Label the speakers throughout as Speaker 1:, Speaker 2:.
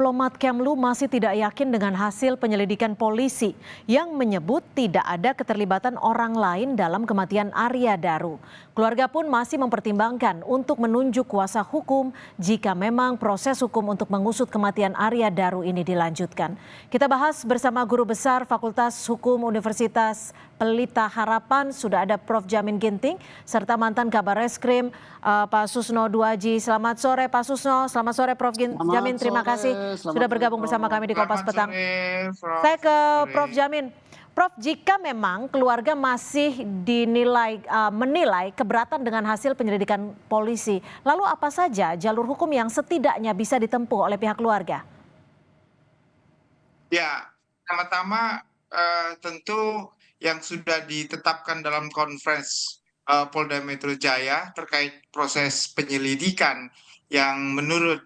Speaker 1: Diplomat Kemlu masih tidak yakin dengan hasil penyelidikan polisi yang menyebut tidak ada keterlibatan orang lain dalam kematian Arya Daru. Keluarga pun masih mempertimbangkan untuk menunjuk kuasa hukum jika memang proses hukum untuk mengusut kematian Arya Daru ini dilanjutkan. Kita bahas bersama Guru Besar Fakultas Hukum Universitas Pelita Harapan, sudah ada Prof. Jamin Ginting, serta mantan Kabar Reskrim Pak Susno Duaji. Selamat sore Pak Susno, selamat sore Prof. Jamin, terima kasih sudah bergabung bersama kami di Kompas Petang. Saya ke Prof. Jamin. Prof, jika memang keluarga masih menilai keberatan dengan hasil penyelidikan polisi, lalu apa saja jalur hukum yang setidaknya bisa ditempuh oleh pihak keluarga?
Speaker 2: Ya, pertama tentu yang sudah ditetapkan dalam konferensi Polda Metro Jaya terkait proses penyelidikan yang menurut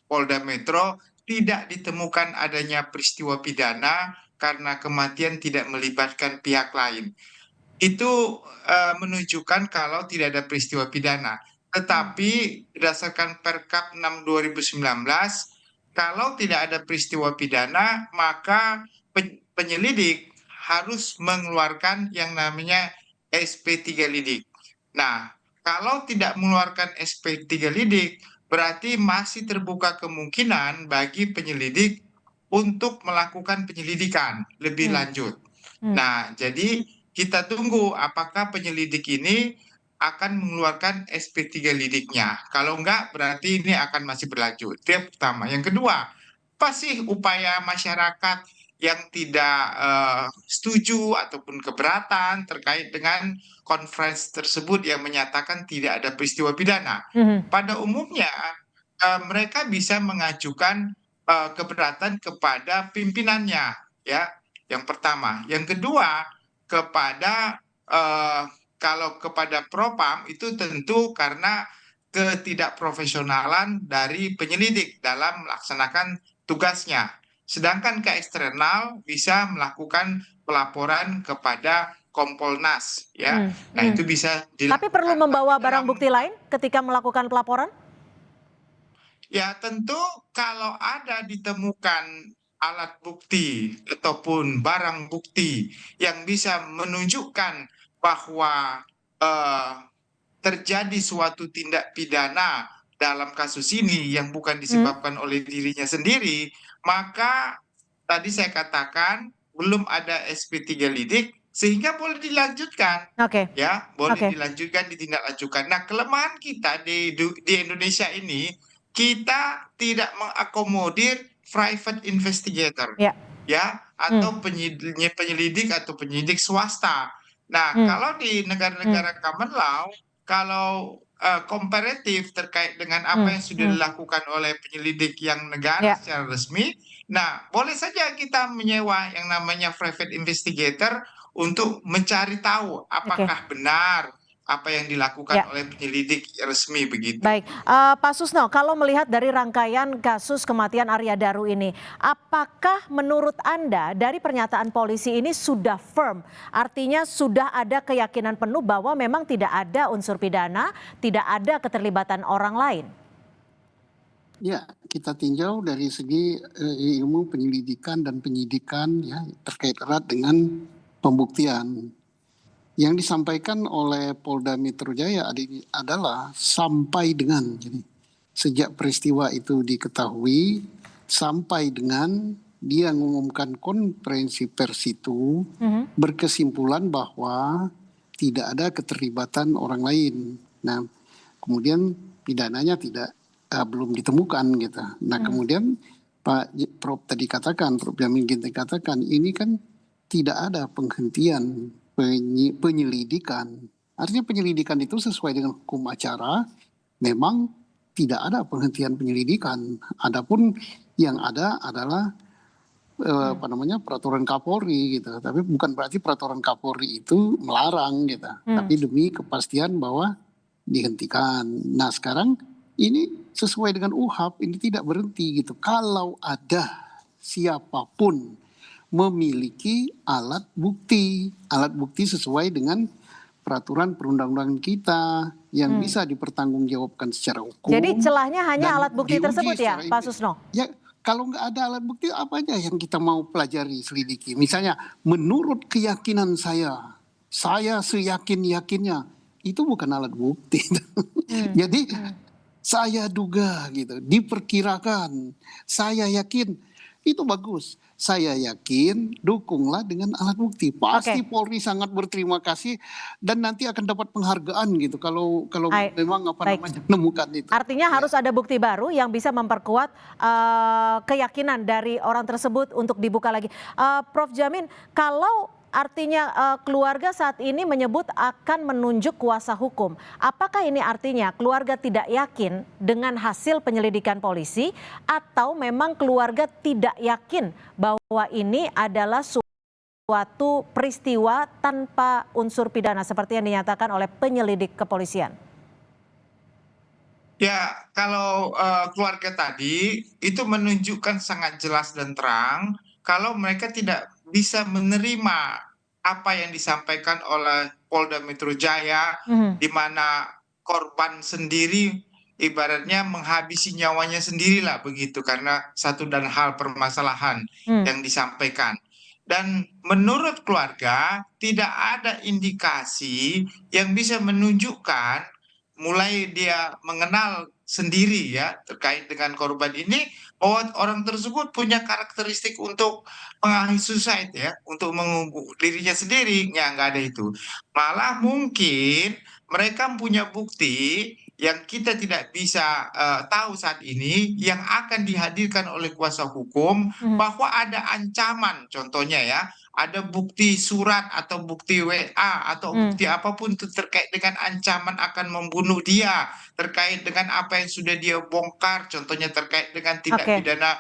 Speaker 2: Polda Metro tidak ditemukan adanya peristiwa pidana karena kematian tidak melibatkan pihak lain. Itu menunjukkan kalau tidak ada peristiwa pidana. Tetapi berdasarkan Perkap 6 2019, kalau tidak ada peristiwa pidana, maka penyelidik harus mengeluarkan yang namanya SP3 lidik. Nah, kalau tidak mengeluarkan SP3 lidik, berarti masih terbuka kemungkinan bagi penyelidik untuk melakukan penyelidikan lebih lanjut. Nah, jadi kita tunggu apakah penyelidik ini akan mengeluarkan SP3 lidiknya. Kalau enggak, berarti ini akan masih berlanjut. Itu yang pertama. Yang kedua, apa sih upaya masyarakat yang tidak setuju ataupun keberatan terkait dengan konferensi tersebut yang menyatakan tidak ada peristiwa pidana? Pada umumnya, mereka bisa mengajukan keberatan kepada pimpinannya, ya. Yang pertama. Yang kedua, kepada kalau kepada Propam itu tentu karena ketidakprofesionalan dari penyelidik dalam melaksanakan tugasnya. Sedangkan ke eksternal bisa melakukan pelaporan kepada Kompolnas, ya. Nah, itu bisa dilakukan.
Speaker 1: Tapi perlu membawa barang bukti lain ketika melakukan pelaporan?
Speaker 2: Ya, tentu kalau ada ditemukan alat bukti ataupun barang bukti yang bisa menunjukkan bahwa terjadi suatu tindak pidana dalam kasus ini yang bukan disebabkan oleh dirinya sendiri, maka tadi saya katakan belum ada SP3 lidik sehingga boleh dilanjutkan. Ya, boleh dilanjutkan, ditindaklanjutkan. Nah, kelemahan kita di Indonesia ini, kita tidak mengakomodir private investigator, ya, atau penyelidik atau penyidik swasta. Nah, kalau di negara-negara common law, kalau komparatif terkait dengan apa yang sudah dilakukan oleh penyelidik yang negara secara resmi, nah boleh saja kita menyewa yang namanya private investigator untuk mencari tahu apakah benar apa yang dilakukan oleh penyelidik resmi begitu.
Speaker 1: Baik, Pak Susno, kalau melihat dari rangkaian kasus kematian Arya Daru ini, apakah menurut Anda dari pernyataan polisi ini sudah firm? Artinya sudah ada keyakinan penuh bahwa memang tidak ada unsur pidana, tidak ada keterlibatan orang lain?
Speaker 3: Ya, kita tinjau dari segi ilmu penyelidikan dan penyidikan ya terkait erat dengan pembuktian. Yang disampaikan oleh Polda Metro Jaya adalah sampai dengan, jadi sejak peristiwa itu diketahui sampai dengan dia mengumumkan konferensi pers itu berkesimpulan bahwa tidak ada keterlibatan orang lain. Nah, kemudian pidananya belum ditemukan gitu. Nah, kemudian Pak Prof tadi katakan, Prof Jamin Ginting katakan ini kan tidak ada penghentian penyelidikan. Artinya penyelidikan itu sesuai dengan hukum acara, memang tidak ada penghentian penyelidikan. Adapun yang ada adalah peraturan Kapolri gitu. Tapi bukan berarti peraturan Kapolri itu melarang gitu. Tapi demi kepastian bahwa dihentikan. Nah, sekarang ini sesuai dengan UHAP, ini tidak berhenti gitu. Kalau ada siapapun memiliki alat bukti sesuai dengan peraturan perundang-undangan kita, yang bisa dipertanggungjawabkan secara hukum.
Speaker 1: Jadi celahnya hanya
Speaker 3: dan
Speaker 1: alat bukti
Speaker 3: diuji
Speaker 1: tersebut ya,
Speaker 3: secara
Speaker 1: Pak Susno?
Speaker 3: Ya, kalau nggak ada alat bukti apa aja yang kita mau pelajari, selidiki. Misalnya, menurut keyakinan saya seyakin-yakinnya, itu bukan alat bukti. Jadi saya duga gitu, diperkirakan, saya yakin, itu bagus. Saya yakin, dukunglah dengan alat bukti. Pasti
Speaker 1: Oke.
Speaker 3: Polri sangat berterima kasih dan nanti akan dapat penghargaan gitu kalau memang
Speaker 1: Baik.
Speaker 3: menemukan itu.
Speaker 1: Artinya
Speaker 3: Ya.
Speaker 1: harus ada bukti baru yang bisa memperkuat keyakinan dari orang tersebut untuk dibuka lagi. Prof Jamin, kalau artinya keluarga saat ini menyebut akan menunjuk kuasa hukum, apakah ini artinya keluarga tidak yakin dengan hasil penyelidikan polisi atau memang keluarga tidak yakin bahwa ini adalah suatu peristiwa tanpa unsur pidana seperti yang dinyatakan oleh penyelidik kepolisian?
Speaker 2: Ya, kalau keluarga tadi itu menunjukkan sangat jelas dan terang kalau mereka tidak bisa menerima apa yang disampaikan oleh Polda Metro Jaya, di mana korban sendiri ibaratnya menghabisi nyawanya sendirilah begitu karena satu dan hal permasalahan yang disampaikan. Dan menurut keluarga tidak ada indikasi yang bisa menunjukkan mulai dia mengenal sendiri ya terkait dengan korban ini bahwa orang tersebut punya karakteristik untuk mengalami suicide ya, untuk mengubur dirinya sendiri, ya nggak ada itu. Malah mungkin mereka punya bukti yang kita tidak bisa tahu saat ini yang akan dihadirkan oleh kuasa hukum bahwa ada ancaman, contohnya ya, ada bukti surat atau bukti WA atau bukti apapun itu terkait dengan ancaman akan membunuh dia, terkait dengan apa yang sudah dia bongkar, contohnya terkait dengan tindak
Speaker 1: Oke.
Speaker 2: pidana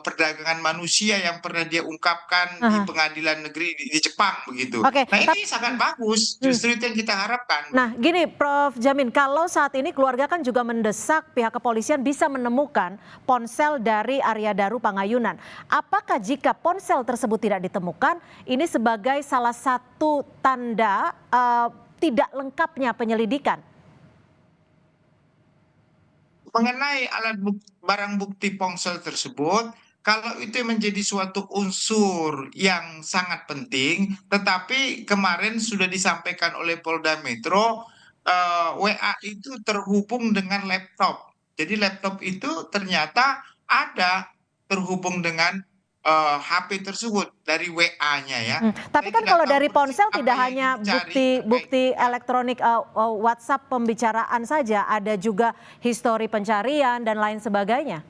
Speaker 2: perdagangan manusia yang pernah dia ungkapkan di pengadilan negeri di Jepang begitu.
Speaker 1: Oke,
Speaker 2: Nah ini sangat bagus, justru itu yang kita harapkan.
Speaker 1: Nah, gini Prof Jamin, kalau saat ini keluarga kan juga mendesak pihak kepolisian bisa menemukan ponsel dari Arya Daru Pangayunan. Apakah jika ponsel tersebut tidak ditemukan, ini sebagai salah satu tanda tidak lengkapnya penyelidikan?
Speaker 2: Mengenai barang bukti ponsel tersebut, kalau itu menjadi suatu unsur yang sangat penting, tetapi kemarin sudah disampaikan oleh Polda Metro, WA itu terhubung dengan laptop. Jadi laptop itu ternyata ada terhubung dengan HP tersebut dari WA-nya ya.
Speaker 1: Tapi
Speaker 2: Saya
Speaker 1: kan
Speaker 2: tidak
Speaker 1: kalau
Speaker 2: tahu
Speaker 1: dari
Speaker 2: persis
Speaker 1: ponsel
Speaker 2: apa
Speaker 1: tidak
Speaker 2: yang
Speaker 1: hanya
Speaker 2: dicari terkait.
Speaker 1: bukti elektronik WhatsApp pembicaraan saja, ada juga histori pencarian dan lain sebagainya.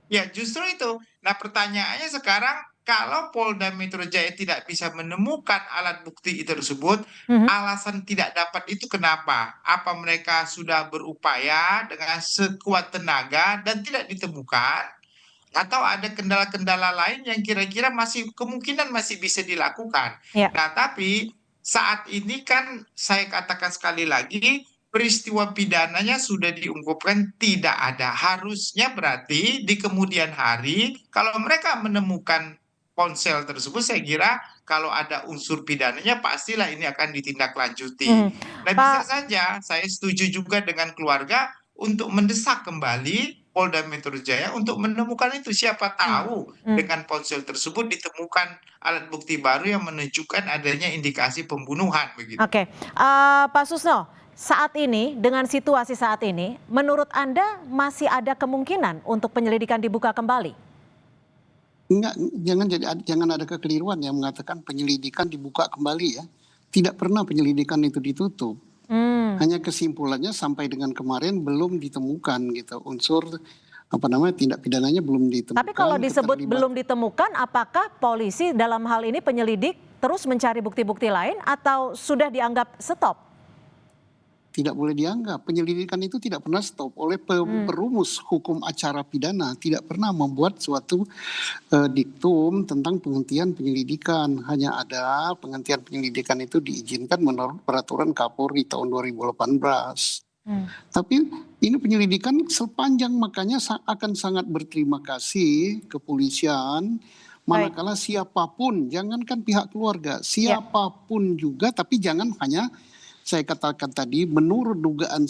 Speaker 2: Ya, justru itu. Nah, pertanyaannya sekarang, kalau Polda Metro Jaya tidak bisa menemukan alat bukti itu tersebut, alasan tidak dapat itu kenapa? Apa mereka sudah berupaya dengan sekuat tenaga dan tidak ditemukan? Atau ada kendala-kendala lain yang kira-kira masih kemungkinan masih bisa dilakukan?
Speaker 1: Ya.
Speaker 2: Nah, tapi saat ini kan saya katakan sekali lagi, peristiwa pidananya sudah diungkapkan tidak ada. Harusnya berarti di kemudian hari kalau mereka menemukan ponsel tersebut, saya kira kalau ada unsur pidananya pastilah ini akan ditindaklanjuti. Nah, bisa
Speaker 1: Pak,
Speaker 2: saja saya setuju juga dengan keluarga untuk mendesak kembali Polda Metro Jaya untuk menemukan itu. Siapa tahu dengan ponsel tersebut ditemukan alat bukti baru yang menunjukkan adanya indikasi pembunuhan begitu.
Speaker 1: oke. Pak Susno, saat ini dengan situasi saat ini, menurut Anda masih ada kemungkinan untuk penyelidikan dibuka kembali?
Speaker 3: Enggak, jangan ada kekeliruan yang mengatakan penyelidikan dibuka kembali ya. Tidak pernah penyelidikan itu ditutup. Hanya kesimpulannya sampai dengan kemarin belum ditemukan gitu unsur tindak pidananya belum ditemukan.
Speaker 1: Tapi kalau disebut belum ditemukan, apakah polisi dalam hal ini penyelidik terus mencari bukti-bukti lain atau sudah dianggap stop?
Speaker 3: Tidak boleh dianggap. Penyelidikan itu tidak pernah stop oleh perumus hukum acara pidana. Tidak pernah membuat suatu diktum tentang penghentian penyelidikan. Hanya ada penghentian penyelidikan itu diizinkan menurut peraturan Kapolri tahun 2018. Tapi ini penyelidikan sepanjang, makanya akan sangat berterima kasih kepolisian. Manakala siapapun, jangankan pihak keluarga, siapapun juga, tapi jangan hanya saya katakan tadi, menurut dugaan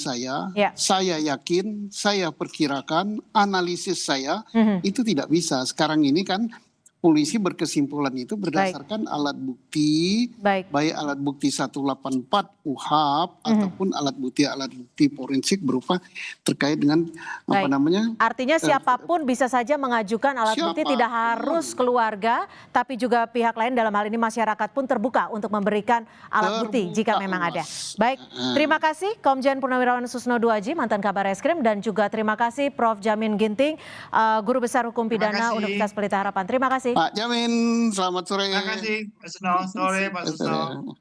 Speaker 1: Ya.
Speaker 3: saya yakin, saya perkirakan, analisis saya itu tidak bisa. Sekarang ini kan polisi berkesimpulan itu berdasarkan alat bukti,
Speaker 1: Baik.
Speaker 3: baik alat bukti 184 UHAP ataupun alat bukti forensik berupa terkait dengan apa
Speaker 1: Baik.
Speaker 3: namanya.
Speaker 1: Artinya siapapun bisa saja mengajukan alat bukti, tidak harus keluarga, tapi juga pihak lain dalam hal ini masyarakat pun terbuka untuk memberikan alat bukti jika memang ada. Baik, terima kasih Komjen Purnawirawan Susno Duaji, mantan Kabar Eskrim, dan juga terima kasih Prof. Jamin Ginting, Guru Besar Hukum Pidana Universitas Pelita Harapan. Terima kasih.
Speaker 3: Pak Jamin, selamat sore.
Speaker 2: Terima kasih Pak Susno, sore Pak Susno.